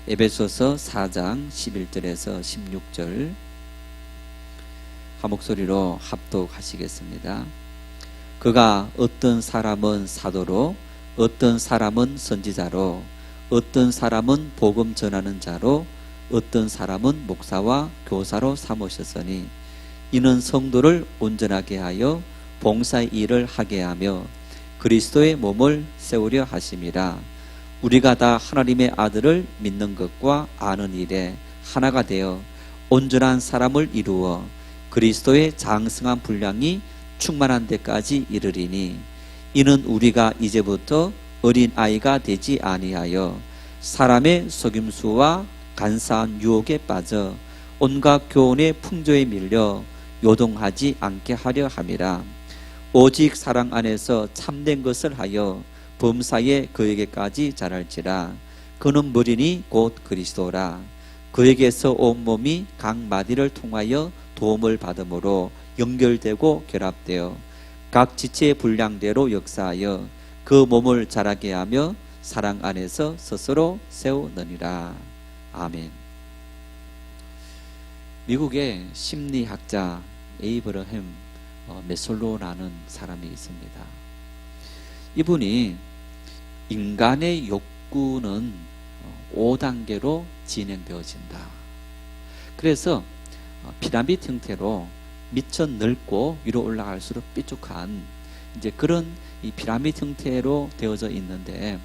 에베소서 4장 11절에서 16절 한 목소리로 합독하시겠습니다. 그가 어떤 사람은 사도로, 어떤 사람은 선지자로, 어떤 사람은 복음 전하는 자로, 어떤 사람은 목사와 교사로 삼으셨으니 이는 성도를 온전하게 하여 봉사의 일을 하게 하며 그리스도의 몸을 세우려 하심이라. 우리가 다 하나님의 아들을 믿는 것과 아는 일에 하나가 되어 온전한 사람을 이루어 그리스도의 장성한 분량이 충만한 데까지 이르리니 이는 우리가 이제부터 어린아이가 되지 아니하여 사람의 속임수와 간사한 유혹에 빠져 온갖 교훈의 풍조에 밀려 요동하지 않게 하려 함이라. 오직 사랑 안에서 참된 것을 하여 범사에 그에게까지 자랄지라. 그는 머리니 곧 그리스도라. 그에게서 온몸이 각 마디를 통하여 도움을 받음으로 연결되고 결합되어 각 지체의 분량대로 역사하여 그 몸을 자라게 하며 사랑 안에서 스스로 세우느니라. 아멘. 미국의 심리학자 에이브러햄 메슬로우라는 사람이 있습니다. 이분이 인간의 욕구는 5단계로 진행되어진다. 그래서 피라미드 형태로 미쳐 넓고 위로 올라갈수록 삐죽한 이제 그런 이 피라미드 형태로 되어져 있는데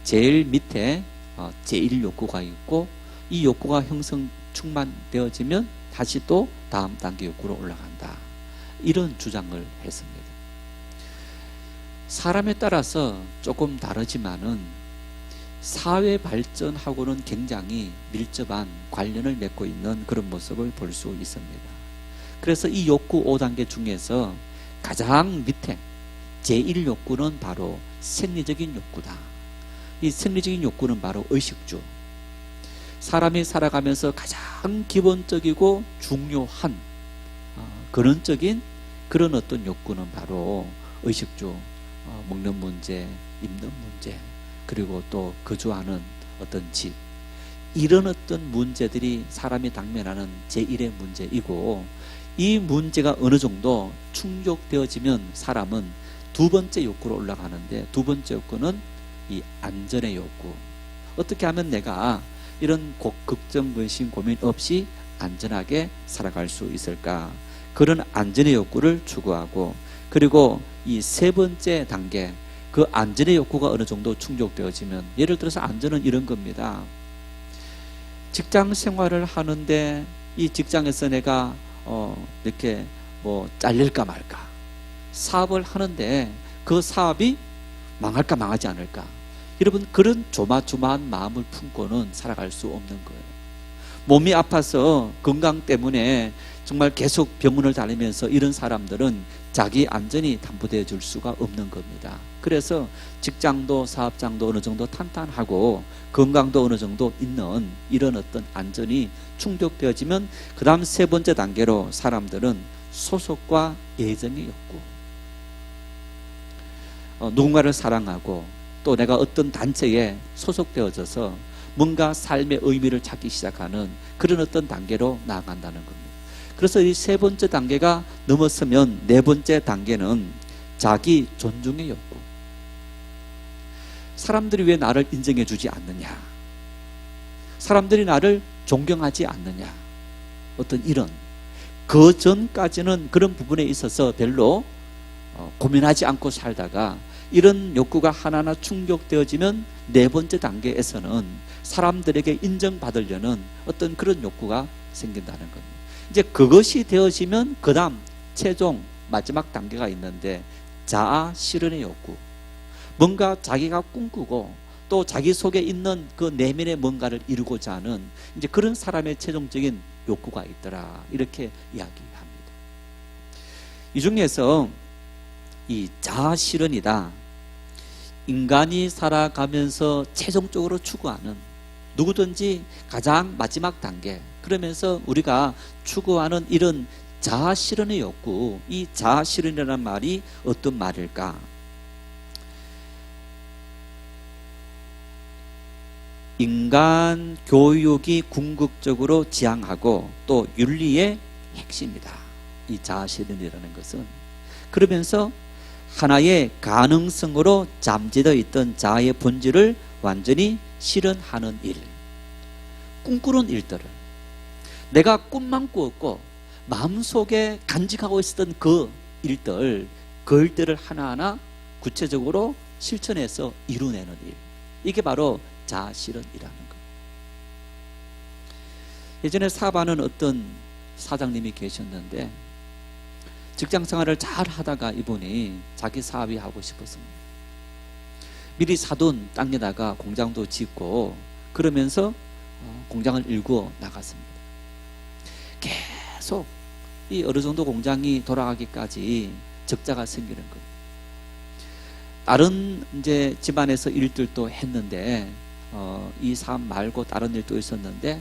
제일 밑에 제1 욕구가 있고 이 욕구가 충만되어지면 다시 또 다음 단계 욕구로 올라간다. 이런 주장을 했습니다. 사람에 따라서 조금 다르지만은 사회 발전하고는 굉장히 밀접한 관련을 맺고 있는 그런 모습을 볼 수 있습니다. 그래서 이 욕구 5단계 중에서 가장 밑에 제1 욕구는 바로 생리적인 욕구다. 이 생리적인 욕구는 바로 의식주. 사람이 살아가면서 가장 기본적이고 중요한 근원적인 그런 어떤 욕구는 바로 의식주. 먹는 문제, 입는 문제, 그리고 또 거주하는 어떤 집, 이런 어떤 문제들이 사람이 당면하는 제1의 문제이고, 이 문제가 어느 정도 충족되어지면 사람은 두 번째 욕구로 올라가는데, 두 번째 욕구는 이 안전의 욕구. 어떻게 하면 내가 이런 걱정, 근심, 고민 없이 안전하게 살아갈 수 있을까? 그런 안전의 욕구를 추구하고, 그리고 이 세 번째 단계, 그 안전의 욕구가 어느 정도 충족되어지면, 예를 들어서 안전은 이런 겁니다. 직장 생활을 하는데 이 직장에서 내가 이렇게 뭐 잘릴까 말까, 사업을 하는데 그 사업이 망할까 망하지 않을까, 여러분 그런 조마조마한 마음을 품고는 살아갈 수 없는 거예요. 몸이 아파서 건강 때문에 정말 계속 병원을 다니면서 이런 사람들은 자기 안전이 담보되어 줄 수가 없는 겁니다. 그래서 직장도 사업장도 어느 정도 탄탄하고 건강도 어느 정도 있는 이런 어떤 안전이 충족되어지면 그 다음 세 번째 단계로 사람들은 소속과 애정의 욕구, 누군가를 사랑하고 또 내가 어떤 단체에 소속되어져서 뭔가 삶의 의미를 찾기 시작하는 그런 어떤 단계로 나아간다는 겁니다. 그래서 이 세 번째 단계가 넘었으면 네 번째 단계는 자기 존중의 욕구. 사람들이 왜 나를 인정해 주지 않느냐, 사람들이 나를 존경하지 않느냐, 어떤 이런, 그 전까지는 그런 부분에 있어서 별로 고민하지 않고 살다가 이런 욕구가 하나하나 충족되어지면 네 번째 단계에서는 사람들에게 인정받으려는 어떤 그런 욕구가 생긴다는 겁니다. 이제 그것이 되어지면 그 다음 최종 마지막 단계가 있는데 자아 실현의 욕구. 뭔가 자기가 꿈꾸고 또 자기 속에 있는 그 내면의 뭔가를 이루고자 하는 이제 그런 사람의 최종적인 욕구가 있더라, 이렇게 이야기합니다. 이 중에서 이 자아 실현이다, 인간이 살아가면서 최종적으로 추구하는, 누구든지 가장 마지막 단계, 그러면서 우리가 추구하는 이런 자아 실현의 욕구, 이 자아 실현이라는 말이 어떤 말일까? 인간 교육이 궁극적으로 지향하고 또 윤리의 핵심이다. 이 자아실현이라는 것은. 그러면서 하나의 가능성으로 잠재되어 있던 자아의 본질을 완전히 실현하는 일, 꿈꾸는 일들을, 내가 꿈만 꾸었고 마음속에 간직하고 있었던 그 일들을 하나하나 구체적으로 실천해서 이루내는 일, 이게 바로 자아실현이라는 것. 예전에 사업하는 어떤 사장님이 계셨는데 직장 생활을 잘 하다가 이분이 자기 사업이 하고 싶었습니다. 미리 사둔 땅에다가 공장도 짓고 그러면서 공장을 일구어 나갔습니다. 계속 이 어느 정도 공장이 돌아가기까지 적자가 생기는 거예요. 다른 이제 집안에서 일들도 했는데 이 사업 말고 다른 일도 있었는데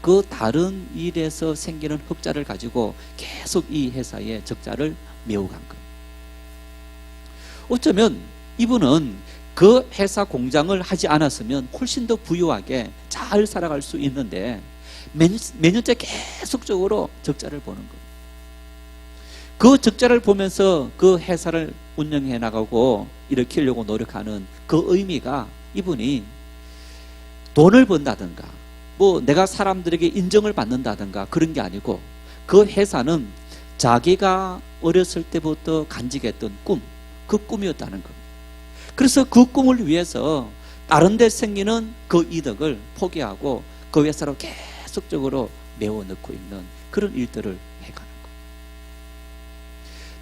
그 다른 일에서 생기는 흑자를 가지고 계속 이 회사의 적자를 메워간 거예요. 어쩌면 이분은 그 회사 공장을 하지 않았으면 훨씬 더 부유하게 잘 살아갈 수 있는데 매년째 계속적으로 적자를 보는 거예요. 그 적자를 보면서 그 회사를 운영해 나가고 일으키려고 노력하는 그 의미가 이분이 돈을 번다든가 뭐 내가 사람들에게 인정을 받는다든가 그런 게 아니고 그 회사는 자기가 어렸을 때부터 간직했던 꿈, 그 꿈이었다는 겁니다. 그래서 그 꿈을 위해서 다른 데 생기는 그 이득을 포기하고 그 회사로 계속적으로 메워 넣고 있는 그런 일들을 해가는 거예요.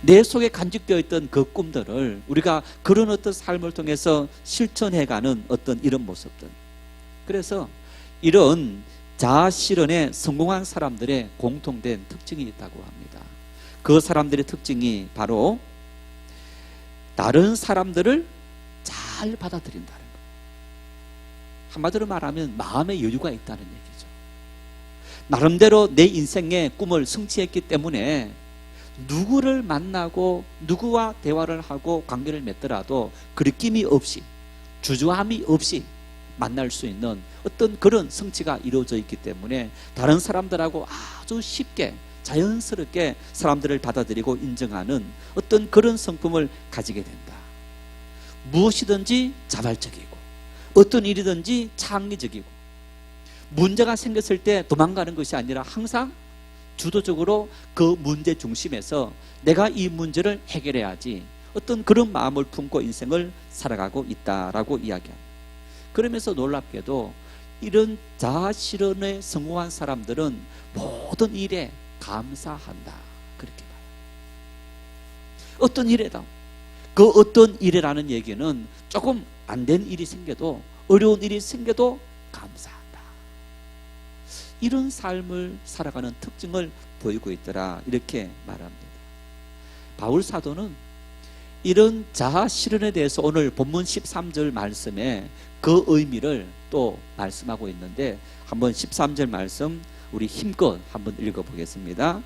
내 속에 간직되어 있던 그 꿈들을 우리가 그런 어떤 삶을 통해서 실천해가는 어떤 이런 모습들. 그래서 이런 자아실현에 성공한 사람들의 공통된 특징이 있다고 합니다. 그 사람들의 특징이 바로 다른 사람들을 잘 받아들인다는 것. 한마디로 말하면 마음의 여유가 있다는 얘기죠. 나름대로 내 인생의 꿈을 성취했기 때문에 누구를 만나고 누구와 대화를 하고 관계를 맺더라도 그리낌이 없이 주저함이 없이 만날 수 있는 어떤 그런 성취가 이루어져 있기 때문에 다른 사람들하고 아주 쉽게 자연스럽게 사람들을 받아들이고 인정하는 어떤 그런 성품을 가지게 된다. 무엇이든지 자발적이고 어떤 일이든지 창의적이고 문제가 생겼을 때 도망가는 것이 아니라 항상 주도적으로 그 문제 중심에서 내가 이 문제를 해결해야지 어떤 그런 마음을 품고 인생을 살아가고 있다라고 이야기합니다. 그러면서 놀랍게도 이런 자아실현에 성공한 사람들은 모든 일에 감사한다, 그렇게 봐요. 어떤 일에도 그 어떤 일이라는 얘기는 조금 안 된 일이 생겨도 어려운 일이 생겨도 감사한다, 이런 삶을 살아가는 특징을 보이고 있더라, 이렇게 말합니다. 바울 사도는 이런 자아실현에 대해서 오늘 본문 13절 말씀에 그 의미를 또 말씀하고 있는데 한번 13절 말씀 우리 힘껏 한번 읽어보겠습니다.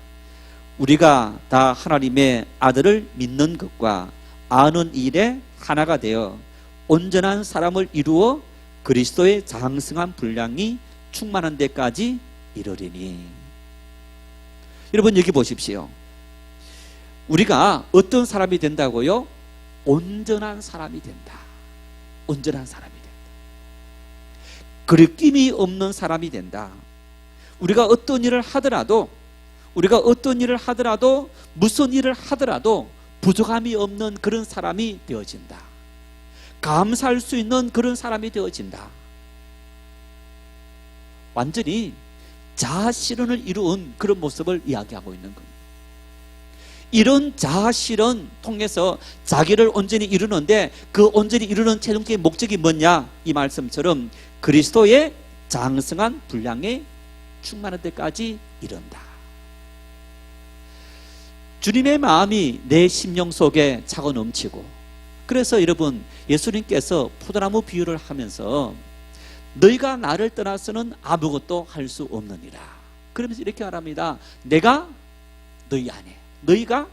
우리가 다 하나님의 아들을 믿는 것과 아는 일에 하나가 되어 온전한 사람을 이루어 그리스도의 장성한 분량이 충만한 데까지 이르리니. 여러분 여기 보십시오. 우리가 어떤 사람이 된다고요? 온전한 사람이 된다. 온전한 사람이 된다. 그리낌이 없는 사람이 된다. 우리가 어떤 일을 하더라도 무슨 일을 하더라도 부족함이 없는 그런 사람이 되어진다. 감사할 수 있는 그런 사람이 되어진다. 완전히 자아실현을 이룬 그런 모습을 이야기하고 있는 겁니다. 이런 자아실현 통해서 자기를 온전히 이루는데 그 온전히 이루는 최종적인 목적이 뭐냐? 이 말씀처럼 그리스도의 장성한 분량에 충만한 데까지 이른다. 주님의 마음이 내 심령 속에 차고 넘치고, 그래서 여러분 예수님께서 포도나무 비유를 하면서 너희가 나를 떠나서는 아무것도 할 수 없느니라, 그러면서 이렇게 말합니다. 내가 너희 안에, 너희가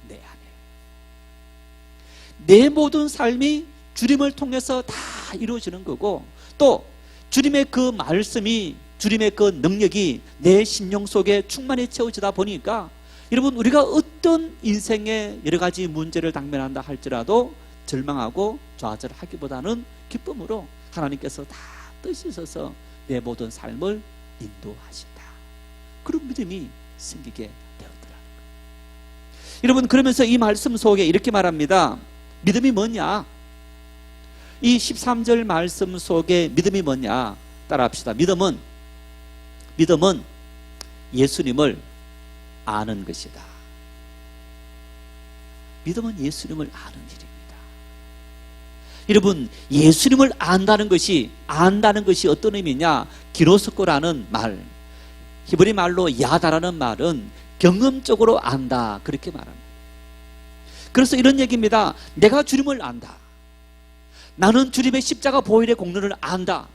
내 안에. 내 모든 삶이 주님을 통해서 다 이루어지는 거고, 또 주님의 그 말씀이, 주님의 그 능력이 내 심령 속에 충만히 채워지다 보니까 여러분, 우리가 어떤 인생의 여러 가지 문제를 당면한다 할지라도 절망하고 좌절하기보다는 기쁨으로 하나님께서 다 뜻이 있어서 내 모든 삶을 인도하신다, 그런 믿음이 생기게 되었더라는 거예요. 여러분, 그러면서 이 말씀 속에 이렇게 말합니다. 믿음이 뭐냐? 이 13절 말씀 속에 믿음이 뭐냐? 따라합시다. 믿음은 예수님을 아는 것이다. 믿음은 예수님을 아는 일입니다. 여러분, 예수님을 안다는 것이 어떤 의미냐? 기노스코라는 말, 히브리 말로 야다라는 말은 경험적으로 안다, 그렇게 말합니다. 그래서 이런 얘기입니다. 내가 주님을 안다. 나는 주님의 십자가 보혈의 공로를 안다.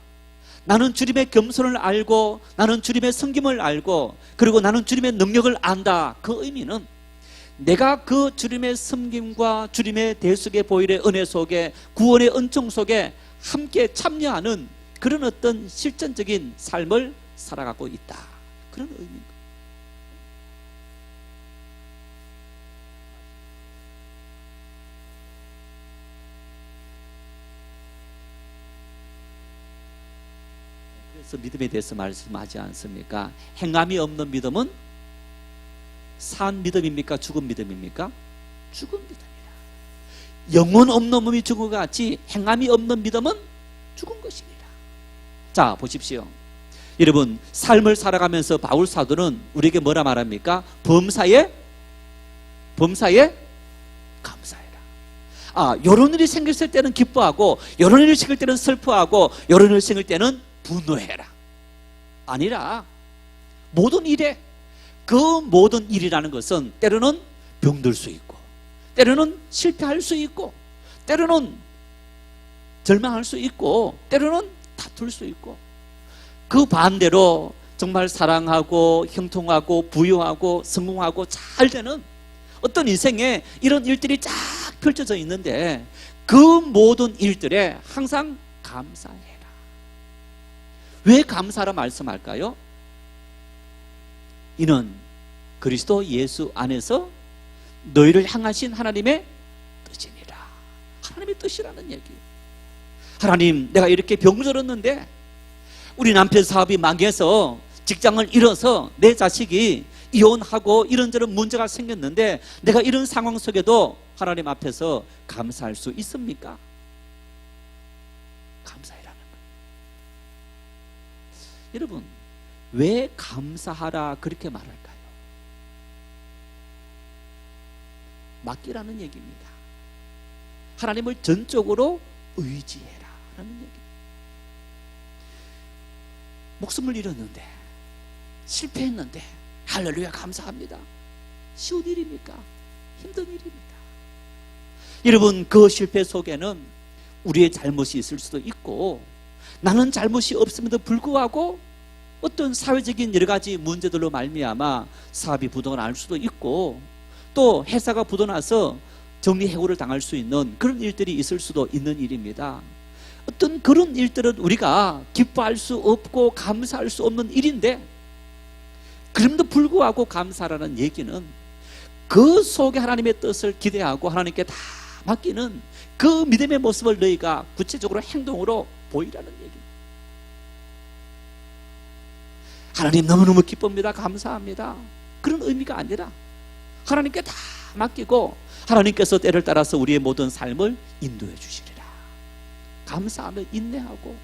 나는 주님의 겸손을 알고, 나는 주님의 섬김을 알고, 그리고 나는 주님의 능력을 안다. 그 의미는 내가 그 주님의 섬김과 주님의 대속의 보혈의 은혜 속에, 구원의 은총 속에 함께 참여하는 그런 어떤 실전적인 삶을 살아가고 있다, 그런 의미입니다. 그래서 믿음에 대해서 말씀하지 않습니까? 행함이 없는 믿음은 산 믿음입니까? 죽은 믿음입니까? 죽은 믿음이다. 영혼 없는 몸이 죽은 것 같이 행함이 없는 믿음은 죽은 것입니다. 자, 보십시오. 여러분, 삶을 살아가면서 바울 사도는 우리에게 뭐라 말합니까? 범사에 감사해라. 요런 일이 생겼을 때는 기뻐하고, 요런 일이 생길 때는 슬퍼하고, 요런 일이 생길 때는 분노해라. 아니라 모든 일에, 그 모든 일이라는 것은 때로는 병들 수 있고, 때로는 실패할 수 있고, 때로는 절망할 수 있고, 때로는 다툴 수 있고, 그 반대로 정말 사랑하고 형통하고 부유하고 성공하고 잘 되는 어떤 인생에 이런 일들이 쫙 펼쳐져 있는데, 그 모든 일들에 항상 감사해라. 왜 감사라 말씀할까요? 이는 그리스도 예수 안에서 너희를 향하신 하나님의 뜻이니라. 하나님의 뜻이라는 얘기예요. 하나님, 내가 이렇게 병들었는데, 우리 남편 사업이 망해서 직장을 잃어서 내 자식이 이혼하고 이런저런 문제가 생겼는데, 내가 이런 상황 속에도 하나님 앞에서 감사할 수 있습니까? 감사해라는 거예요. 여러분, 왜 감사하라 그렇게 말할까요? 맡기라는 얘기입니다. 하나님을 전적으로 의지해라 라는 얘기입니다. 목숨을 잃었는데, 실패했는데, 할렐루야 감사합니다. 쉬운 일입니까? 힘든 일입니다. 여러분, 그 실패 속에는 우리의 잘못이 있을 수도 있고, 나는 잘못이 없음에도 불구하고 어떤 사회적인 여러 가지 문제들로 말미암아 사업이 부도날 수도 있고, 또 회사가 부도나서 정리해고를 당할 수 있는 그런 일들이 있을 수도 있는 일입니다. 어떤 그런 일들은 우리가 기뻐할 수 없고 감사할 수 없는 일인데, 그럼에도 불구하고 감사라는 얘기는 그 속에 하나님의 뜻을 기대하고 하나님께 다 맡기는 그 믿음의 모습을 너희가 구체적으로 행동으로 보이라는 얘기입니다. 하나님 너무너무 기쁩니다, 감사합니다, 그런 의미가 아니라 하나님께 다 맡기고 하나님께서 때를 따라서 우리의 모든 삶을 인도해 주시리라. 감사하며 인내하고,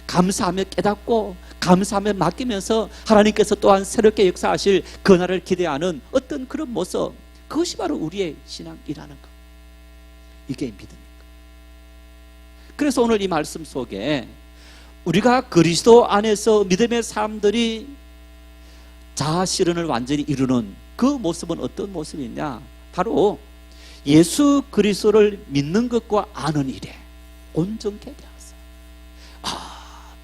감사하며 깨닫고, 감사하며 맡기면서 하나님께서 또한 새롭게 역사하실 그날을 기대하는 어떤 그런 모습, 그것이 바로 우리의 신앙이라는 것, 이게 믿음입니다. 그래서 오늘 이 말씀 속에 우리가 그리스도 안에서 믿음의 사람들이 자아실현을 완전히 이루는 그 모습은 어떤 모습이냐? 바로 예수 그리스도를 믿는 것과 아는 일에 온전케 되었어요.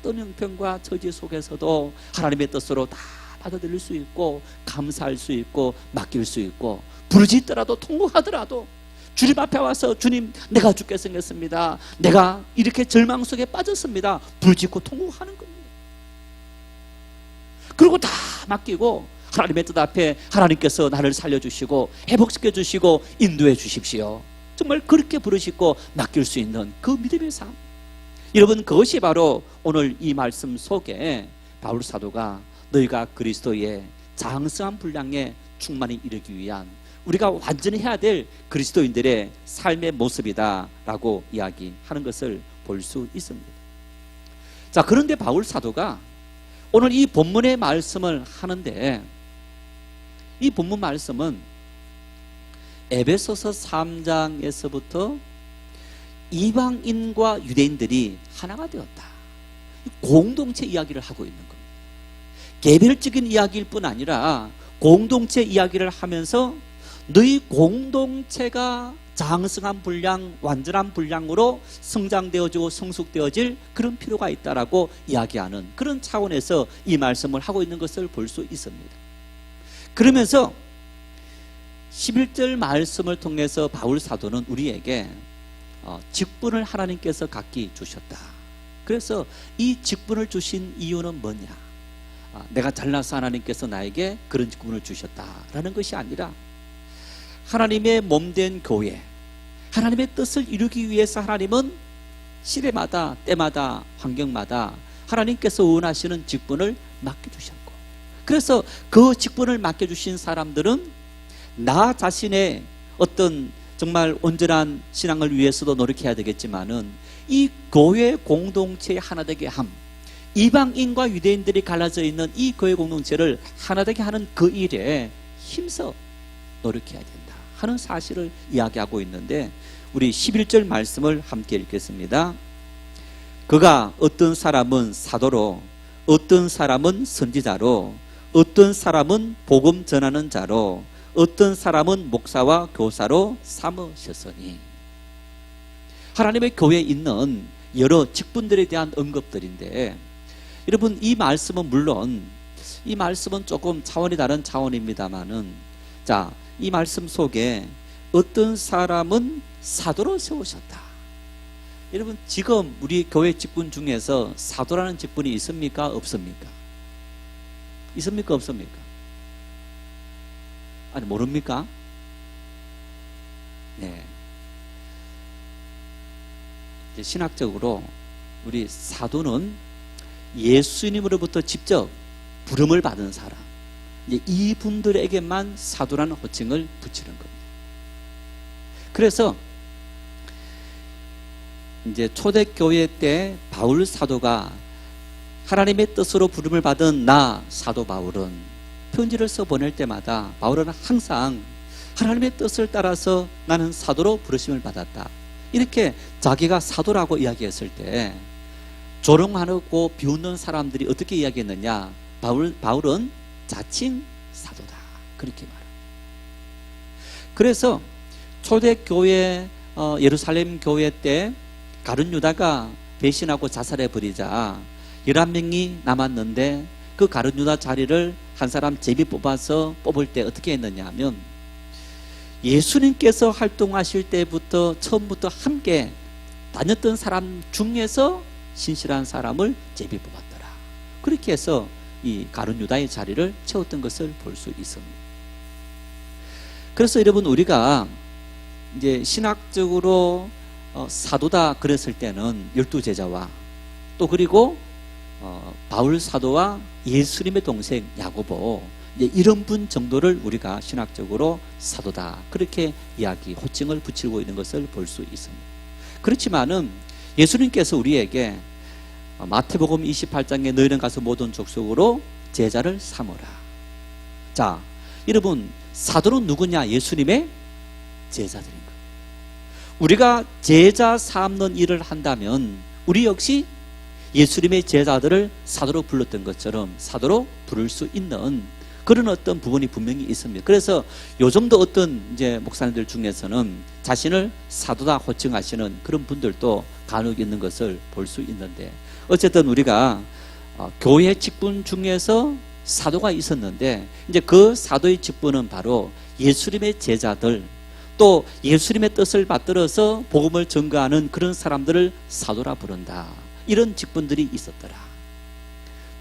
어떤 형편과 처지 속에서도 하나님의 뜻으로 다 받아들일 수 있고, 감사할 수 있고, 맡길 수 있고, 부르짖더라도 통곡하더라도 주님 앞에 와서, 주님 내가 죽게 생겼습니다, 내가 이렇게 절망 속에 빠졌습니다, 부르짖고 통곡하는 겁니다. 그리고 다 맡기고 하나님의 뜻 앞에 하나님께서 나를 살려주시고 회복시켜 주시고 인도해 주십시오. 정말 그렇게 부르시고 맡길 수 있는 그 믿음의 삶. 여러분, 그것이 바로 오늘 이 말씀 속에 바울 사도가 너희가 그리스도의 장성한 분량에 충만히 이르기 위한 우리가 완전히 해야 될 그리스도인들의 삶의 모습이다 라고 이야기하는 것을 볼 수 있습니다. 자, 그런데 바울 사도가 오늘 이 본문의 말씀을 하는데, 이 본문 말씀은 에베소서 3장에서부터 이방인과 유대인들이 하나가 되었다, 공동체 이야기를 하고 있는 겁니다. 개별적인 이야기일 뿐 아니라 공동체 이야기를 하면서 너희 공동체가 장성한 분량, 완전한 분량으로 성장되어지고 성숙되어질 그런 필요가 있다라고 이야기하는 그런 차원에서 이 말씀을 하고 있는 것을 볼 수 있습니다. 그러면서 11절 말씀을 통해서 바울 사도는 우리에게 직분을 하나님께서 각기 주셨다. 그래서 이 직분을 주신 이유는 뭐냐? 내가 잘나서 하나님께서 나에게 그런 직분을 주셨다라는 것이 아니라 하나님의 몸된 교회, 하나님의 뜻을 이루기 위해서 하나님은 시대마다 때마다 환경마다 하나님께서 원하시는 직분을 맡겨주셨고, 그래서 그 직분을 맡겨주신 사람들은 나 자신의 어떤 정말 온전한 신앙을 위해서도 노력해야 되겠지만은 이 교회 공동체의 하나되게 함, 이방인과 유대인들이 갈라져 있는 이 교회 공동체를 하나되게 하는 그 일에 힘써 노력해야 된다 하는 사실을 이야기하고 있는데, 우리 11절 말씀을 함께 읽겠습니다. 그가 어떤 사람은 사도로, 어떤 사람은 선지자로, 어떤 사람은 복음 전하는 자로, 어떤 사람은 목사와 교사로 삼으셨으니. 하나님의 교회에 있는 여러 직분들에 대한 언급들인데, 여러분, 이 말씀은 물론 이 말씀은 조금 차원이 다른 차원입니다만은, 자, 이 말씀 속에 어떤 사람은 사도로 세우셨다. 여러분, 지금 우리 교회 직분 중에서 사도라는 직분이 있습니까? 없습니까? 있습니까? 없습니까? 아니, 모릅니까? 네. 신학적으로 우리 사도는 예수님으로부터 직접 부름을 받은 사람, 이분들에게만 사도라는 호칭을 붙이는 겁니다. 그래서 이제 초대교회 때 바울 사도가 하나님의 뜻으로 부름을 받은 나 사도 바울은 편지를 써 보낼 때마다 바울은 항상 하나님의 뜻을 따라서 나는 사도로 부르심을 받았다, 이렇게 자기가 사도라고 이야기했을 때 조롱하고 비웃는 사람들이 어떻게 이야기했느냐? 바울은 자칭 사도다, 그렇게 말합니다. 그래서 초대교회 예루살렘 교회 때 가룟 유다가 배신하고 자살해 버리자 11명이 남았는데, 그 가룟 유다 자리를 한 사람 제비 뽑아서 뽑을 때 어떻게 했느냐 하면, 예수님께서 활동하실 때부터 처음부터 함께 다녔던 사람 중에서 신실한 사람을 제비 뽑았더라. 그렇게 해서 이 가룟 유다의 자리를 채웠던 것을 볼 수 있습니다. 그래서 여러분, 우리가 이제 신학적으로 사도다 그랬을 때는 12제자와 또 그리고 바울 사도와 예수님의 동생 야고보, 이제 이런 분 정도를 우리가 신학적으로 사도다 그렇게 이야기 호칭을 붙이고 있는 것을 볼 수 있습니다. 그렇지만은 예수님께서 우리에게 마태복음 28장에 너희는 가서 모든 족속으로 제자를 삼으라. 자, 여러분, 사도는 누구냐? 예수님의 제자들인 거예요. 우리가 제자 삼는 일을 한다면 우리 역시 예수님의 제자들을 사도로 불렀던 것처럼 사도로 부를 수 있는 그런 어떤 부분이 분명히 있습니다. 그래서 요즘도 어떤 이제 목사님들 중에서는 자신을 사도다 호칭하시는 그런 분들도 간혹 있는 것을 볼 수 있는데, 어쨌든 우리가 교회 직분 중에서 사도가 있었는데, 이제 그 사도의 직분은 바로 예수님의 제자들, 또 예수님의 뜻을 받들어서 복음을 전가하는 그런 사람들을 사도라 부른다, 이런 직분들이 있었더라.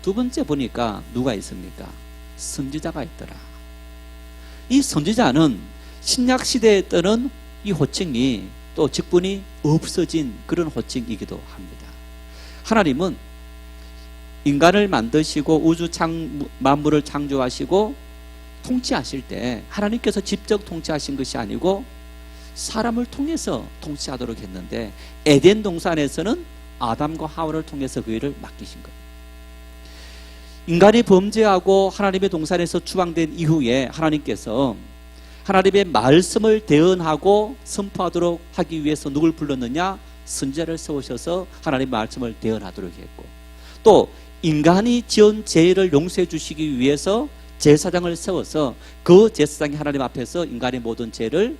두 번째 보니까 누가 있습니까? 선지자가 있더라. 이 선지자는 신약 시대에 떠는 이 호칭이 또 직분이 없어진 그런 호칭이기도 합니다. 하나님은 인간을 만드시고 우주 만물을 창조하시고 통치하실 때 하나님께서 직접 통치하신 것이 아니고 사람을 통해서 통치하도록 했는데 에덴 동산에서는 아담과 하와를 통해서 그 일을 맡기신 거예요. 인간이 범죄하고 하나님의 동산에서 추방된 이후에 하나님께서 하나님의 말씀을 대언하고 선포하도록 하기 위해서 누굴 불렀느냐? 선지자를 세우셔서 하나님의 말씀을 대언하도록 했고, 또 인간이 지은 죄를 용서해 주시기 위해서 제사장을 세워서 그 제사장이 하나님 앞에서 인간의 모든 죄를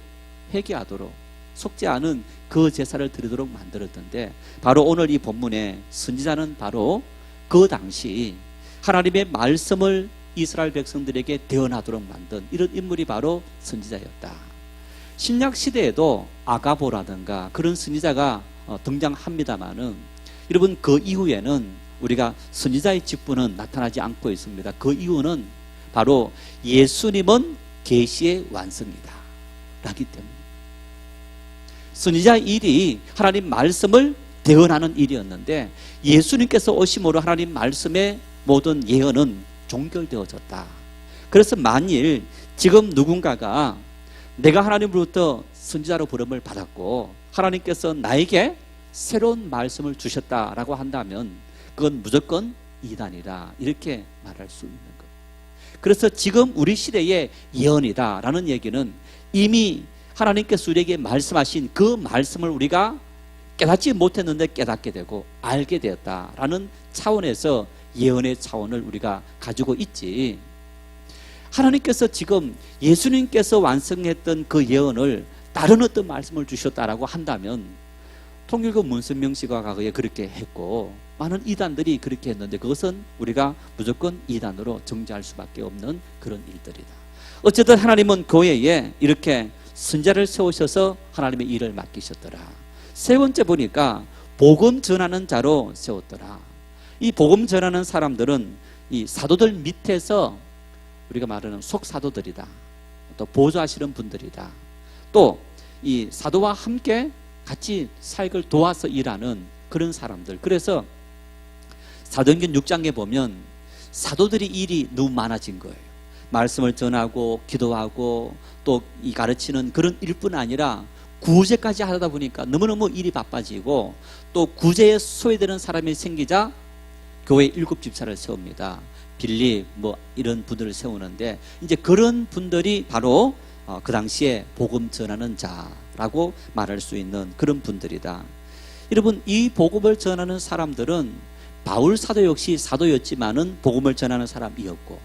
회개하도록, 속지 않은 그 제사를 드리도록 만들었던데, 바로 오늘 이 본문에 선지자는 바로 그 당시 하나님의 말씀을 이스라엘 백성들에게 대언하도록 만든 이런 인물이 바로 선지자였다. 신약 시대에도 아가보라든가 그런 선지자가 등장합니다만은, 여러분 그 이후에는 우리가 선지자의 직분은 나타나지 않고 있습니다. 그 이유는 바로 예수님은 계시의 완성이다 라기 때문에, 선지자의 일이 하나님 말씀을 대언하는 일이었는데 예수님께서 오심으로 하나님 말씀의 모든 예언은 종결되어졌다. 그래서 만일 지금 누군가가 내가 하나님으로부터 선지자로 부름을 받았고 하나님께서 나에게 새로운 말씀을 주셨다라고 한다면 그건 무조건 이단이다, 이렇게 말할 수 있는 거예요. 그래서 지금 우리 시대의 예언이다라는 얘기는 이미 하나님께서 우리에게 말씀하신 그 말씀을 우리가 깨닫지 못했는데 깨닫게 되고 알게 되었다라는 차원에서 예언의 차원을 우리가 가지고 있지, 하나님께서 지금 예수님께서 완성했던 그 예언을 다른 어떤 말씀을 주셨다라고 한다면, 통일교 문선명 씨가 과거에 그렇게 했고 많은 이단들이 그렇게 했는데 그것은 우리가 무조건 이단으로 정죄할 수밖에 없는 그런 일들이다. 어쨌든 하나님은 교회에 이렇게 선지자를 세우셔서 하나님의 일을 맡기셨더라. 세 번째 보니까 복음 전하는 자로 세웠더라. 이 복음 전하는 사람들은 이 사도들 밑에서 우리가 말하는 속사도들이다, 또 보조하시는 분들이다, 또 이 사도와 함께 같이 사역을 도와서 일하는 그런 사람들. 그래서 사도행전 6장에 보면 사도들이 일이 너무 많아진 거예요. 말씀을 전하고 기도하고 또 이 가르치는 그런 일뿐 아니라 구제까지 하다 보니까 너무너무 일이 바빠지고, 또 구제에 소외되는 사람이 생기자 교회 7집사를 세웁니다. 빌립 뭐 이런 분들을 세우는데, 이제 그런 분들이 바로 그 당시에 복음 전하는 자라고 말할 수 있는 그런 분들이다. 여러분, 이 복음을 전하는 사람들은 바울 사도 역시 사도였지만은 복음을 전하는 사람이었고,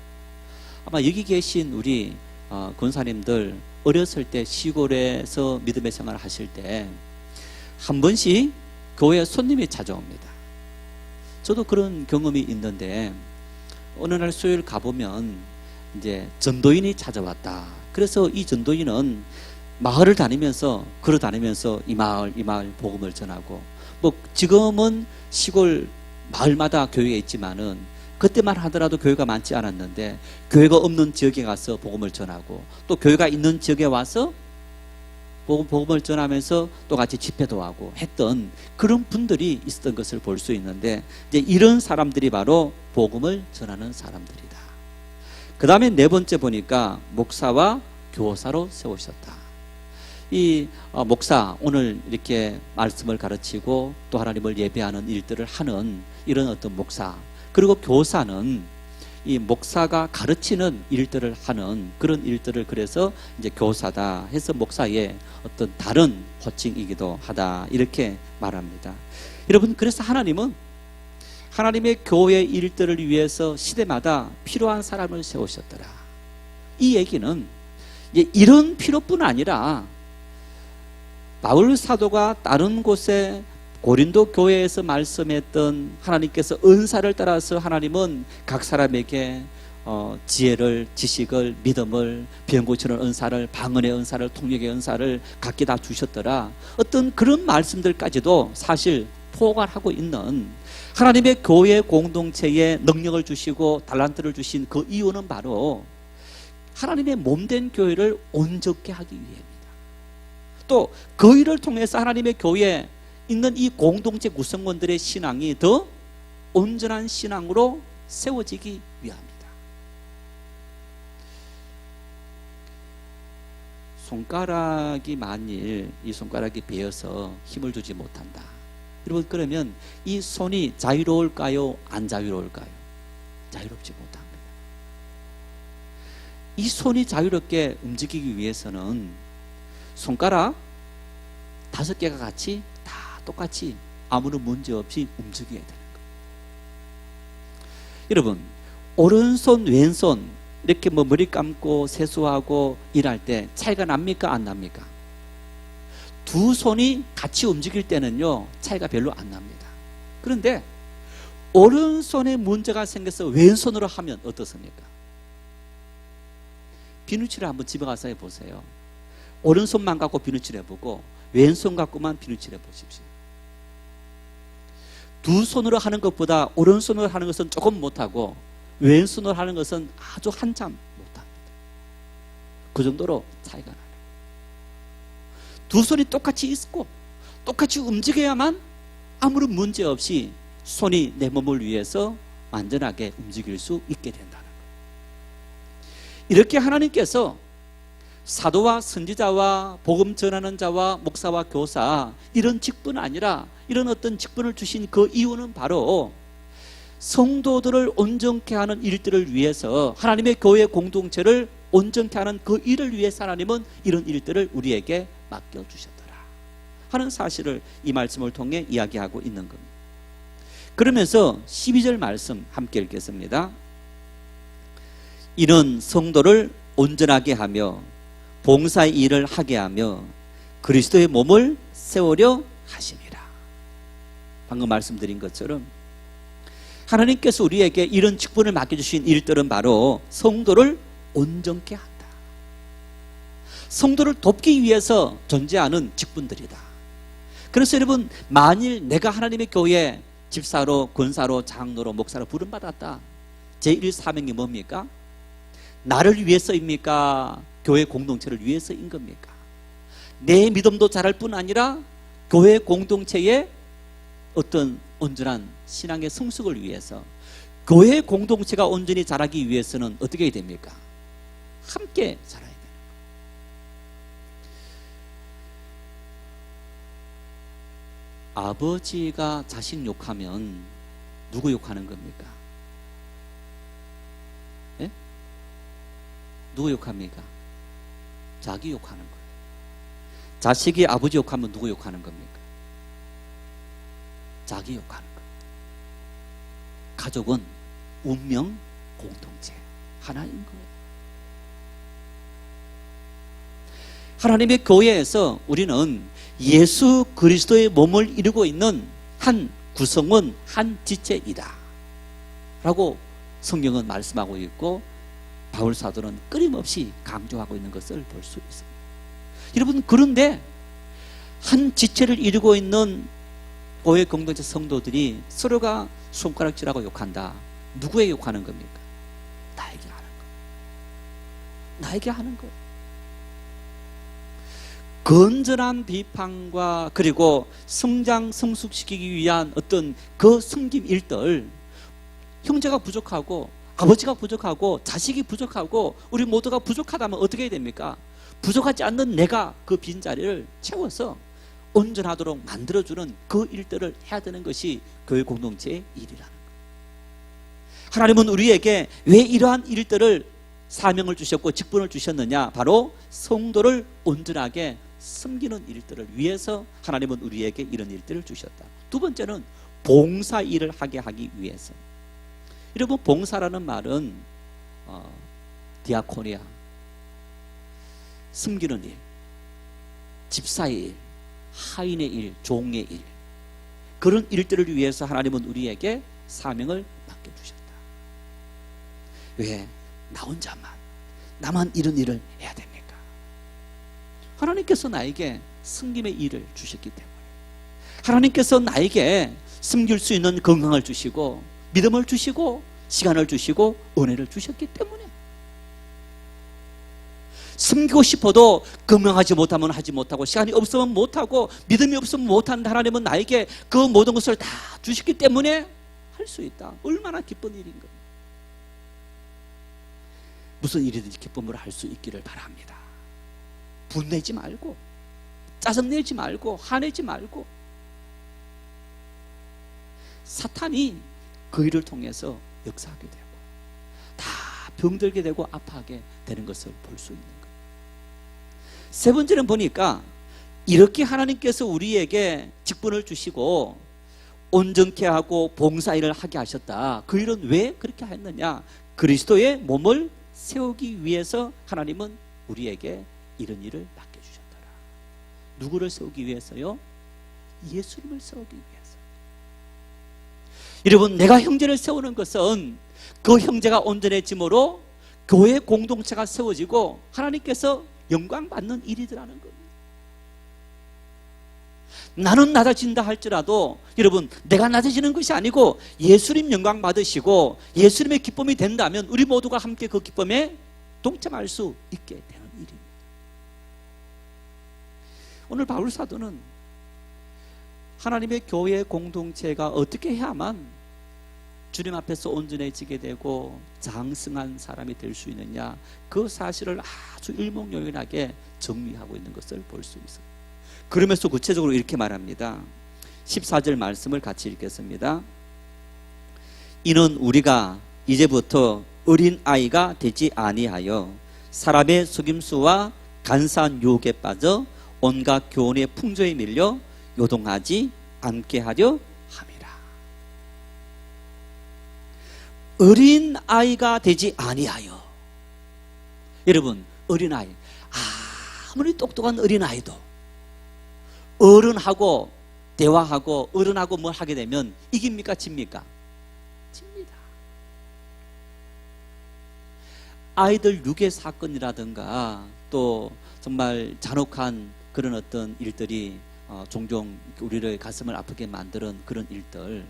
아마 여기 계신 우리 권사님들 어렸을 때 시골에서 믿음의 생활을 하실 때 한 번씩 교회에 손님이 찾아옵니다. 저도 그런 경험이 있는데, 어느 날 수요일 가보면 이제 전도인이 찾아왔다. 그래서 이 전도인은 마을을 다니면서 걸어 다니면서 이 마을 복음을 전하고, 뭐 지금은 시골 마을마다 교회가 있지만은 그때만 하더라도 교회가 많지 않았는데 교회가 없는 지역에 가서 복음을 전하고, 또 교회가 있는 지역에 와서 복음을 전하면서 또 같이 집회도 하고 했던 그런 분들이 있었던 것을 볼 수 있는데, 이제 이런 사람들이 바로 복음을 전하는 사람들이다. 그 다음에 네 번째 보니까 목사와 교사로 세우셨다. 이 목사, 오늘 이렇게 말씀을 가르치고 또 하나님을 예배하는 일들을 하는 이런 어떤 목사, 그리고 교사는 이 목사가 가르치는 일들을 하는 그런 일들을, 그래서 이제 교사다 해서 목사의 어떤 다른 호칭이기도 하다, 이렇게 말합니다. 여러분, 그래서 하나님은 하나님의 교회 일들을 위해서 시대마다 필요한 사람을 세우셨더라. 이 얘기는 이제 이런 필요뿐 아니라 바울 사도가 다른 곳에 고린도 교회에서 말씀했던 하나님께서 은사를 따라서 하나님은 각 사람에게 지혜를, 지식을, 믿음을, 병 고치는 은사를, 방언의 은사를, 통역의 은사를 각기 다 주셨더라. 어떤 그런 말씀들까지도 사실 포괄하고 있는, 하나님의 교회 공동체에 능력을 주시고 달란트를 주신 그 이유는 바로 하나님의 몸된 교회를 온전케 하기 위해입니다. 또 그 일을 통해서 하나님의 교회에 있는 이 공동체 구성원들의 신앙이 더 온전한 신앙으로 세워지기 위함입니다. 손가락이 만일 이 손가락이 베어서 힘을 주지 못한다. 여러분, 그러면 이 손이 자유로울까요? 안 자유로울까요? 자유롭지 못합니다. 이 손이 자유롭게 움직이기 위해서는 손가락 5개가 같이 다 똑같이 아무런 문제 없이 움직여야 되는 거예요. 여러분, 오른손, 왼손 이렇게 머리 감고 세수하고 일할 때 차이가 납니까? 안 납니까? 두 손이 같이 움직일 때는요, 차이가 별로 안 납니다. 그런데 오른손에 문제가 생겨서 왼손으로 하면 어떻습니까? 비누칠을 한번 집에 가서 해보세요. 오른손만 갖고 비누칠 해보고 왼손 갖고만 비누칠 해보십시오. 두 손으로 하는 것보다 오른손으로 하는 것은 조금 못하고 왼손으로 하는 것은 아주 한참 못합니다. 그 정도로 차이가 나요. 두 손이 똑같이 있고 똑같이 움직여야만 아무런 문제 없이 손이 내 몸을 위해서 완전하게 움직일 수 있게 된다는 거예요. 이렇게 하나님께서 사도와 선지자와 복음 전하는 자와 목사와 교사 이런 직분 아니라 이런 어떤 직분을 주신 그 이유는 바로 성도들을 온전케 하는 일들을 위해서, 하나님의 교회 공동체를 온전케 하는 그 일을 위해서 하나님은 이런 일들을 우리에게 맡겨주셨더라 하는 사실을 이 말씀을 통해 이야기하고 있는 겁니다. 그러면서 12절 말씀 함께 읽겠습니다. 이는 성도를 온전하게 하며 봉사의 일을 하게 하며 그리스도의 몸을 세우려 하심이라. 방금 말씀드린 것처럼 하나님께서 우리에게 이런 직분을 맡겨주신 일들은 바로 성도를 온전케 한다. 성도를 돕기 위해서 존재하는 직분들이다. 그래서 여러분, 만일 내가 하나님의 교회 집사로, 권사로, 장로로, 목사로 부름받았다. 제1 사명이 뭡니까? 나를 위해서입니까? 교회 공동체를 위해서인 겁니까? 내 믿음도 자랄 뿐 아니라 교회 공동체의 어떤 온전한 신앙의 성숙을 위해서, 교회 공동체가 온전히 자라기 위해서는 어떻게 해야 됩니까? 함께 자라야 돼요. 아버지가 자식 욕하면 누구 욕하는 겁니까? 예? 누구 욕합니까? 자기 욕하는 거예요. 자식이 아버지 욕하면 누구 욕하는 겁니까? 자기 욕하는 거예요. 가족은 운명 공동체 하나인 거예요. 하나님의 교회에서 우리는 예수 그리스도의 몸을 이루고 있는 한 구성원, 한 지체이다 라고 성경은 말씀하고 있고 바울 사도는 끊임없이 강조하고 있는 것을 볼 수 있습니다. 여러분, 그런데 한 지체를 이루고 있는 교회 공동체 성도들이 서로가 손가락질하고 욕한다. 누구에게 욕하는 겁니까? 나에게 하는 거예요. 나에게 하는 거예요. 건전한 비판과 그리고 성장 성숙시키기 위한 어떤 그 섬김 일들, 형제가 부족하고 아버지가 부족하고 자식이 부족하고 우리 모두가 부족하다면 어떻게 해야 됩니까? 부족하지 않는 내가 그 빈자리를 채워서 온전하도록 만들어주는 그 일들을 해야 되는 것이 교회 공동체의 일이라는 거예요. 하나님은 우리에게 왜 이러한 일들을 사명을 주셨고 직분을 주셨느냐? 바로 성도를 온전하게 섬기는 일들을 위해서 하나님은 우리에게 이런 일들을 주셨다. 두 번째는 봉사 일을 하게 하기 위해서. 여러분, 봉사라는 말은 디아코니아, 섬기는 일, 집사의 일, 하인의 일, 종의 일, 그런 일들을 위해서 하나님은 우리에게 사명을 맡겨주셨다. 왜? 나 혼자만, 나만 이런 일을 해야 됩니까? 하나님께서 나에게 섬김의 일을 주셨기 때문에, 하나님께서 나에게 숨길 수 있는 건강을 주시고 믿음을 주시고 시간을 주시고 은혜를 주셨기 때문에 숨기고 싶어도 건강하지 못하면 하지 못하고 시간이 없으면 못하고 믿음이 없으면 못하는 하나님은 나에게 그 모든 것을 다 주셨기 때문에 할 수 있다. 얼마나 기쁜 일인가. 무슨 일이든지 기쁨으로 할 수 있기를 바랍니다. 분내지 말고 짜증내지 말고 화내지 말고 사탄이 그 일을 통해서 역사하게 되고 다 병들게 되고 아파하게 되는 것을 볼 수 있는 거예요. 세 번째는 보니까 이렇게 하나님께서 우리에게 직분을 주시고 온전케 하고 봉사일을 하게 하셨다. 그 일은 왜 그렇게 했느냐? 그리스도의 몸을 세우기 위해서 하나님은 우리에게 이런 일을 맡겨주셨더라. 누구를 세우기 위해서요? 예수님을 세우기 위해서. 여러분, 내가 형제를 세우는 것은 그 형제가 온전해짐으로 교회 공동체가 세워지고 하나님께서 영광 받는 일이더라는 겁니다. 나는 낮아진다 할지라도 여러분, 내가 낮아지는 것이 아니고 예수님 영광 받으시고 예수님의 기쁨이 된다면 우리 모두가 함께 그 기쁨에 동참할 수 있게 되는 일입니다. 오늘 바울 사도는 하나님의 교회 공동체가 어떻게 해야만 주님 앞에서 온전해지게 되고 장성한 사람이 될 수 있느냐, 그 사실을 아주 일목요연하게 정리하고 있는 것을 볼 수 있습니다. 그러면서 구체적으로 이렇게 말합니다. 14절 말씀을 같이 읽겠습니다. 이는 우리가 이제부터 어린 아이가 되지 아니하여 사람의 속임수와 간사한 유혹에 빠져 온갖 교훈의 풍조에 밀려 요동하지 않게 하려 함이라. 어린 아이가 되지 아니하여. 여러분, 어린 아이, 아무리 똑똑한 어린 아이도 어른하고 대화하고 어른하고 뭘 하게 되면 이깁니까 집니까? 집니다. 아이들 유괴 사건이라든가 또 정말 잔혹한 그런 어떤 일들이 종종 우리를 가슴을 아프게 만드는 그런 일들,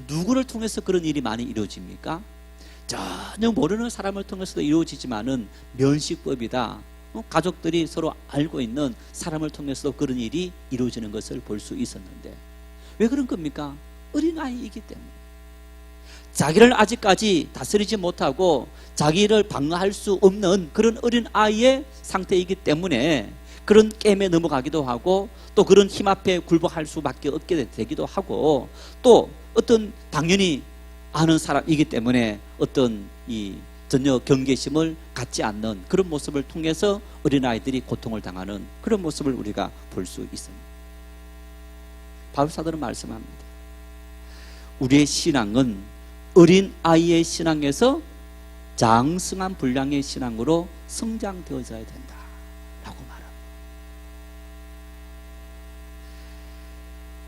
누구를 통해서 그런 일이 많이 이루어집니까? 전혀 모르는 사람을 통해서도 이루어지지만은 면식법이다. 가족들이 서로 알고 있는 사람을 통해서도 그런 일이 이루어지는 것을 볼 수 있었는데 왜 그런 겁니까? 어린아이이기 때문에 자기를 아직까지 다스리지 못하고 자기를 방어할 수 없는 그런 어린아이의 상태이기 때문에 그런 게임에 넘어가기도 하고 또 그런 힘 앞에 굴복할 수밖에 없게 되기도 하고 또 어떤 당연히 아는 사람이기 때문에 어떤 이 전혀 경계심을 갖지 않는 그런 모습을 통해서 어린아이들이 고통을 당하는 그런 모습을 우리가 볼 수 있습니다. 바울 사도는 말씀합니다. 우리의 신앙은 어린아이의 신앙에서 장성한 분량의 신앙으로 성장되어져야 된다 라고 말합니다.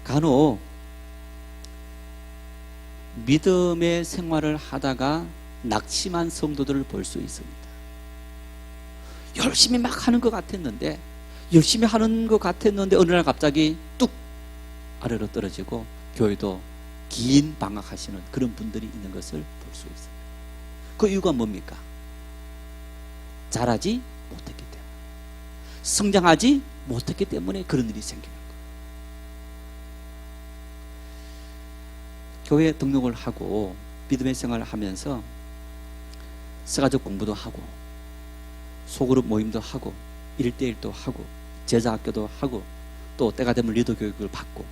간혹 믿음의 생활을 하다가 낙심한 성도들을 볼 수 있습니다. 열심히 막 하는 것 같았는데 어느 날 갑자기 뚝 아래로 떨어지고 교회도 긴 방학하시는 그런 분들이 있는 것을 볼 수 있습니다. 그 이유가 뭡니까? 자라지 못했기 때문에, 성장하지 못했기 때문에 그런 일이 생기는 거예요. 교회에 등록을 하고 믿음의 생활을 하면서 서가적 공부도 하고 소그룹 모임도 하고 1대1도 하고 제자학교도 하고 또 때가 되면 리더 교육을 받고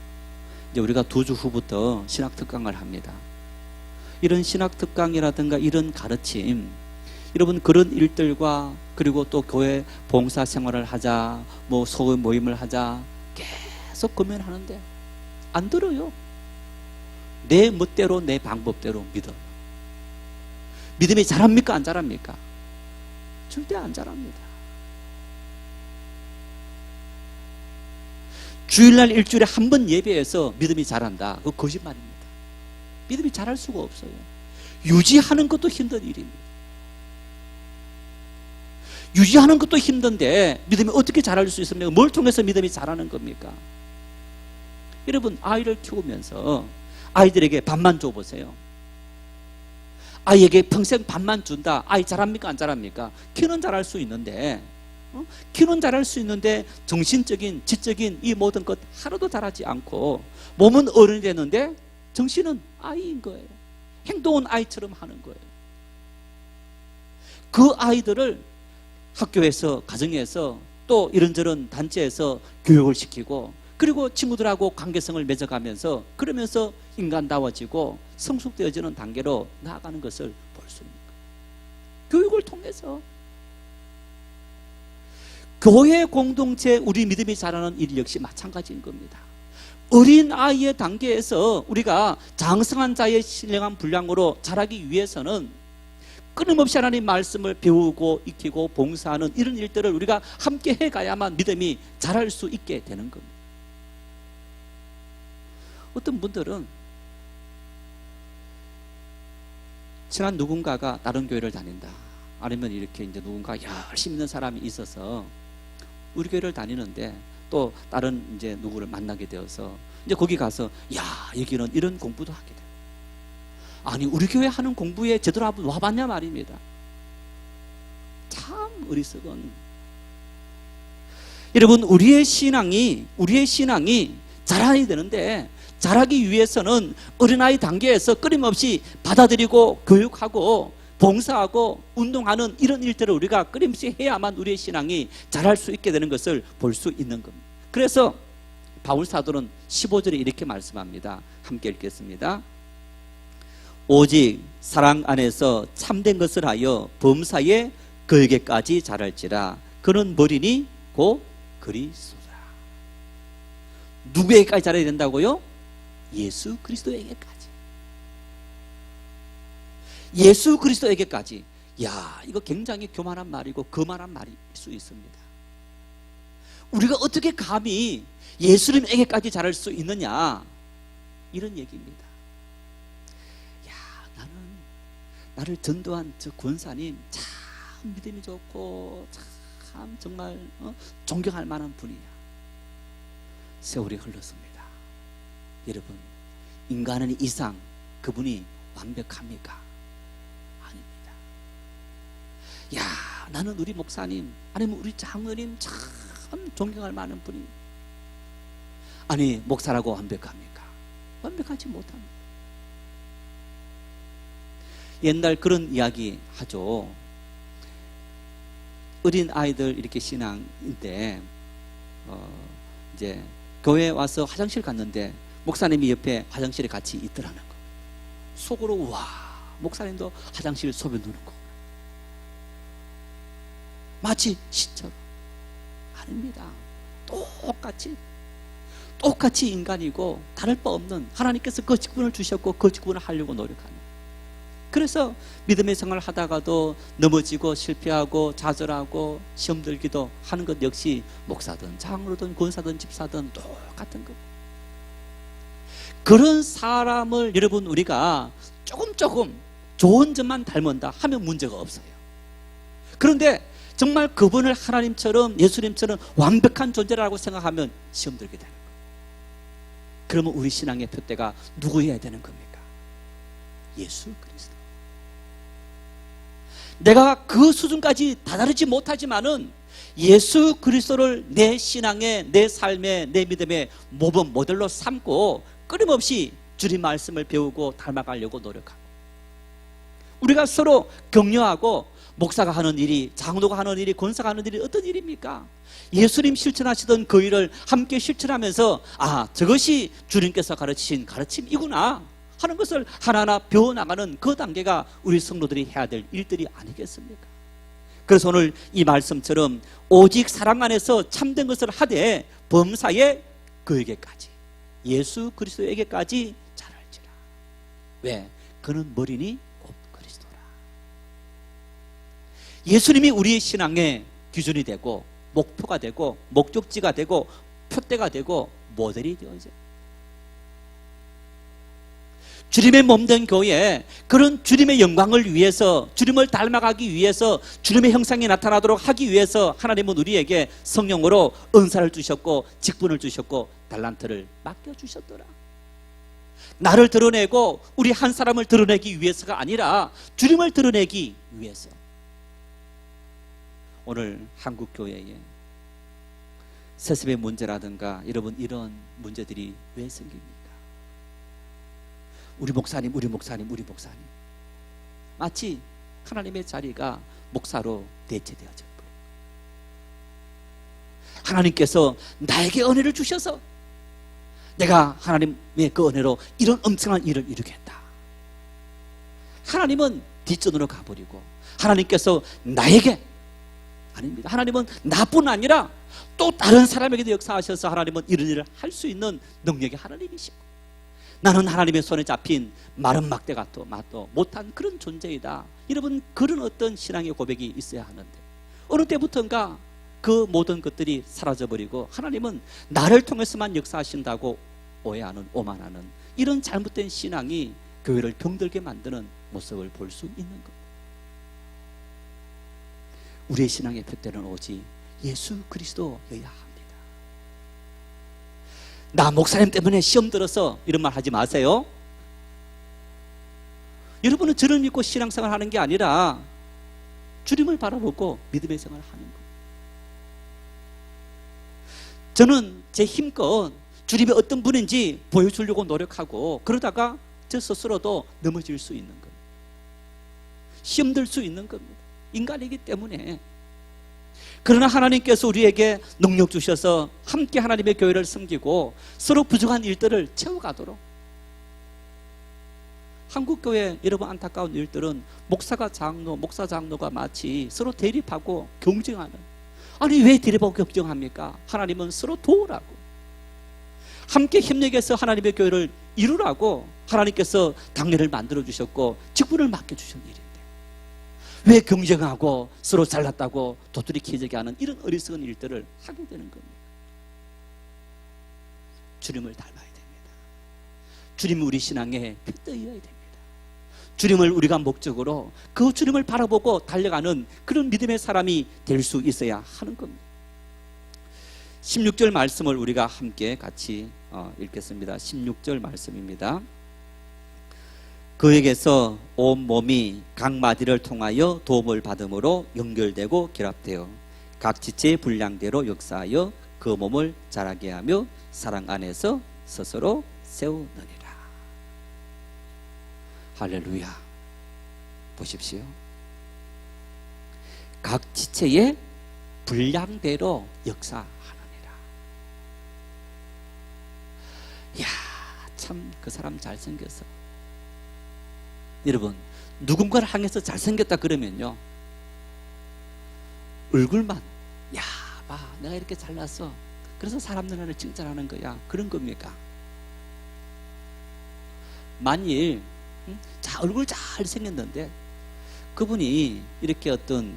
이제 우리가 2주 후부터 신학특강을 합니다. 이런 신학특강이라든가 이런 가르침, 여러분 그런 일들과 그리고 또 교회 봉사 생활을 하자, 뭐 소그룹 모임을 하자 계속 고민하는데 안 들어요. 내 멋대로 내 방법대로 믿어. 믿음이 자랍니까? 안 자랍니까? 절대 안 자랍니다. 주일날 일주일에 한 번 예배해서 믿음이 자란다. 그거 거짓말입니다. 믿음이 자랄 수가 없어요. 유지하는 것도 힘든 일입니다. 유지하는 것도 힘든데 믿음이 어떻게 자랄 수 있습니까? 뭘 통해서 믿음이 자라는 겁니까? 여러분, 아이를 키우면서 아이들에게 밥만 줘보세요. 아이에게 평생 밥만 준다. 아이 잘합니까? 안 잘합니까? 키는 잘할 수 있는데, 키는 잘할 수 있는데 정신적인, 지적인 이 모든 것 하나도 잘하지 않고 몸은 어른이 되는데 정신은 아이인 거예요. 행동은 아이처럼 하는 거예요. 그 아이들을 학교에서, 가정에서, 또 이런저런 단체에서 교육을 시키고, 그리고 친구들하고 관계성을 맺어가면서, 그러면서 인간다워지고 성숙되어지는 단계로 나아가는 것을 볼 수 있는 거예요. 교육을 통해서. 교회 공동체, 우리 믿음이 자라는 일 역시 마찬가지인 겁니다. 어린 아이의 단계에서 우리가 장성한 자의 신령한 분량으로 자라기 위해서는 끊임없이 하나님 말씀을 배우고 익히고 봉사하는 이런 일들을 우리가 함께 해가야만 믿음이 자랄 수 있게 되는 겁니다. 어떤 분들은 친한 누군가가 다른 교회를 다닌다, 아니면 이렇게 이제 누군가 열심히 있는 사람이 있어서 우리 교회를 다니는데 또 다른 이제 누구를 만나게 되어서 이제 거기 가서 야, 여기는 이런 공부도 하게 돼. 아니, 우리 교회 하는 공부에 제대로 한번 와봤냐 말입니다. 참 어리석은. 여러분, 우리의 신앙이 자라야 되는데, 자라기 위해서는 어린아이 단계에서 끊임없이 받아들이고 교육하고 봉사하고 운동하는 이런 일들을 우리가 끊임없이 해야만 우리의 신앙이 자랄 수 있게 되는 것을 볼 수 있는 겁니다. 그래서 바울 사도는 15절에 이렇게 말씀합니다. 함께 읽겠습니다. 오직 사랑 안에서 참된 것을 하여 범사에 그에게까지 자랄지라. 그는 머리니 곧 그리스도라. 누구에게까지 자라야 된다고요? 예수 그리스도에게까지. 예수 그리스도에게까지. 야, 이거 굉장히 교만한 말이고 거만한 말일 수 있습니다. 우리가 어떻게 감히 예수님에게까지 자랄 수 있느냐, 이런 얘기입니다. 야, 나를 전도한 저 권사님 참 믿음이 좋고 참 정말 존경할 만한 분이야. 세월이 흘렀습니다. 여러분, 인간은 이상 그분이 완벽합니까? 아닙니다. 야, 나는 우리 목사님, 아니면 우리 장로님 참 존경할 만한 분이. 아니, 목사라고 완벽합니까? 완벽하지 못합니다. 옛날 그런 이야기 하죠. 어린 아이들 이렇게 신앙인데 이제 교회에 와서 화장실 갔는데 목사님이 옆에 화장실에 같이 있더라는 거. 속으로 와, 목사님도 화장실 소변 누는 거. 마치 시처럼. 아닙니다. 똑같이 인간이고 다를 바 없는, 하나님께서 그 직분을 주셨고 그 직분을 하려고 노력하는. 그래서 믿음의 생활을 하다가도 넘어지고 실패하고 좌절하고 시험 들기도 하는 것 역시 목사든 장로든 권사든 집사든 똑같은 것. 그런 사람을 여러분, 우리가 조금 좋은 점만 닮은다 하면 문제가 없어요. 그런데 정말 그분을 하나님처럼, 예수님처럼 완벽한 존재라고 생각하면 시험 들게 되는 거예요. 그러면 우리 신앙의 표대가 누구여야 되는 겁니까? 예수 그리스도. 내가 그 수준까지 다다르지 못하지만은 예수 그리스도를 내 신앙의, 내 삶의, 내 믿음의 모범 모델로 삼고 끊임없이 주님 말씀을 배우고 닮아가려고 노력하고, 우리가 서로 격려하고, 목사가 하는 일이, 장로가 하는 일이, 권사가 하는 일이 어떤 일입니까? 예수님 실천하시던 그 일을 함께 실천하면서 아, 저것이 주님께서 가르치신 가르침이구나 하는 것을 하나하나 배워나가는 그 단계가 우리 성도들이 해야 될 일들이 아니겠습니까? 그래서 오늘 이 말씀처럼 오직 사랑 안에서 참된 것을 하되 범사에 그에게까지, 예수 그리스도에게까지 자랄지라. 왜? 그는 머리니 곧 그리스도라. 예수님이 우리의 신앙의 기준이 되고 목표가 되고 목적지가 되고 표대가 되고 모델이 되어져요. 주님의 몸된 교회에 그런 주님의 영광을 위해서, 주님을 닮아가기 위해서, 주님의 형상이 나타나도록 하기 위해서 하나님은 우리에게 성령으로 은사를 주셨고 직분을 주셨고 달란트를 맡겨주셨더라. 나를 드러내고 우리 한 사람을 드러내기 위해서가 아니라 주님을 드러내기 위해서. 오늘 한국교회에 세습의 문제라든가 여러분 이런 문제들이 왜 생깁니까? 우리 목사님 마치 하나님의 자리가 목사로 대체되어져 버려요. 하나님께서 나에게 은혜를 주셔서 내가 하나님의 그 은혜로 이런 엄청난 일을 이루겠다. 하나님은 뒷전으로 가버리고 하나님께서 나에게 아닙니다. 하나님은 나뿐 아니라 또 다른 사람에게도 역사하셔서 하나님은 이런 일을 할 수 있는 능력이 하나님이시고 나는 하나님의 손에 잡힌 마른 막대 같도 못한 그런 존재이다. 여러분 그런 어떤 신앙의 고백이 있어야 하는데 어느 때부턴가 그 모든 것들이 사라져버리고 하나님은 나를 통해서만 역사하신다고 오해하는 오만하는 이런 잘못된 신앙이 교회를 병들게 만드는 모습을 볼 수 있는 겁니다. 우리의 신앙의 표대는 오직 예수 그리스도여야 합니다. 나 목사님 때문에 시험 들어서 이런 말 하지 마세요. 여러분은 저를 믿고 신앙생활 하는 게 아니라 주님을 바라보고 믿음의 생활을 하는 거예요. 저는 제 힘껏 주님이 어떤 분인지 보여주려고 노력하고 그러다가 저 스스로도 넘어질 수 있는 겁니다. 시험 들 수 있는 겁니다. 인간이기 때문에. 그러나 하나님께서 우리에게 능력 주셔서 함께 하나님의 교회를 섬기고 서로 부족한 일들을 채워가도록. 한국교회 여러분 안타까운 일들은 목사 장로가 마치 서로 대립하고 경쟁하는. 아니 왜 대립하고 경쟁합니까? 하나님은 서로 도우라고 함께 협력해서 하나님의 교회를 이루라고 하나님께서 당례를 만들어 주셨고 직분을 맡겨주신 일인데 왜 경쟁하고 서로 잘났다고 도토리 키재게 하는 이런 어리석은 일들을 하게 되는 겁니다. 주님을 닮아야 됩니다. 주님은 우리 신앙의 표대여야 됩니다. 주님을 우리가 목적으로 그 주님을 바라보고 달려가는 그런 믿음의 사람이 될 수 있어야 하는 겁니다. 16절 말씀을 우리가 함께 같이 읽겠습니다. 16절 말씀입니다. 그에게서 온 몸이 각 마디를 통하여 도움을 받음으로 연결되고 결합되어 각 지체의 분량대로 역사하여 그 몸을 자라게 하며 사랑 안에서 스스로 세우느니라. 할렐루야. 보십시오. 각 지체의 분량대로 역사하느니라. 이야, 참 그 사람 잘생겼어. 여러분, 누군가를 향해서 잘생겼다 그러면요, 얼굴만, 야, 봐, 내가 이렇게 잘났어. 그래서 사람들 나를 칭찬하는 거야. 그런 겁니까? 만일 자, 얼굴 잘 생겼는데 그분이 이렇게 어떤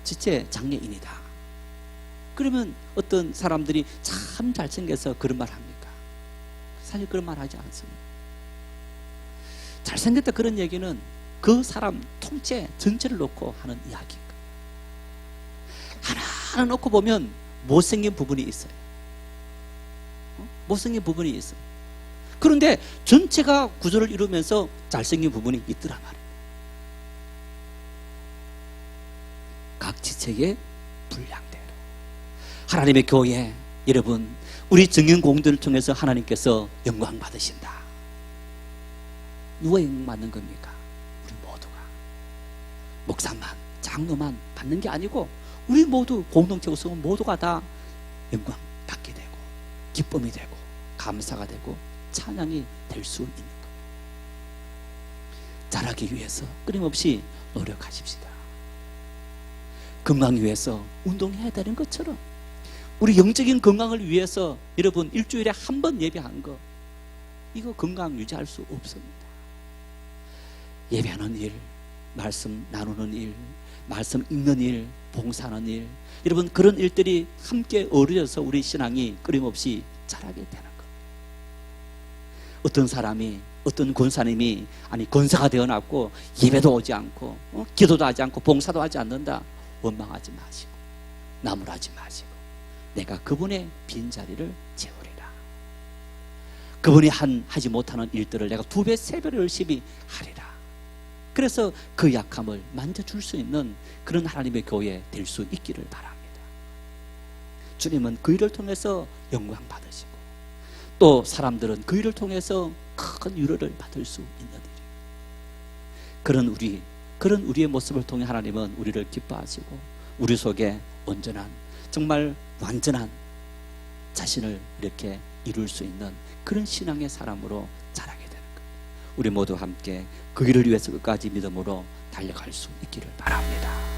지체 장애인이다. 그러면 어떤 사람들이 참 잘생겨서 그런 말 합니까? 사실 그런 말 하지 않습니다. 잘생겼다 그런 얘기는 그 사람 통째 전체를 놓고 하는 이야기입니다. 하나하나 놓고 보면 못생긴 부분이 있어요. 못생긴 부분이 있어요. 그런데 전체가 구조를 이루면서 잘생긴 부분이 있더란 말이에요. 각 지체의 분량대로 하나님의 교회 여러분, 우리 증인 공들을 통해서 하나님께서 영광 받으신다. 누가 영광 받는 겁니까? 우리 모두가. 목사만 장로만 받는 게 아니고 우리 모두 공동체 구성원 모두가 다 영광 받게 되고 기쁨이 되고 감사가 되고 찬양이 될 수 있는 겁니다. 자라기 위해서 끊임없이 노력하십시다. 건강 위해서 운동해야 되는 것처럼 우리 영적인 건강을 위해서 여러분 일주일에 한 번 예배하는 거 이거 건강 유지할 수 없습니다. 예배하는 일, 말씀 나누는 일, 말씀 읽는 일, 봉사하는 일 여러분 그런 일들이 함께 어우러져서 우리 신앙이 끊임없이 자라게 되는 것. 어떤 사람이 어떤 권사님이 아니 권사가 되어놨고 예배도 오지 않고 기도도 하지 않고 봉사도 하지 않는다. 원망하지 마시고 나무라지 마시고 내가 그분의 빈자리를 채우리라. 그분이 하지 못하는 일들을 내가 2배, 3배로 열심히 하리라. 그래서 그 약함을 만져줄 수 있는 그런 하나님의 교회 될 수 있기를 바랍니다. 주님은 그 일을 통해서 영광 받으시고 또 사람들은 그 일을 통해서 큰 위로를 받을 수 있는 일이에요. 그런 우리의 모습을 통해 하나님은 우리를 기뻐하시고 우리 속에 온전한, 정말 완전한 자신을 이렇게 이룰 수 있는 그런 신앙의 사람으로 자라게 되는 거예요. 우리 모두 함께 그 일을 위해서 끝까지 믿음으로 달려갈 수 있기를 바랍니다.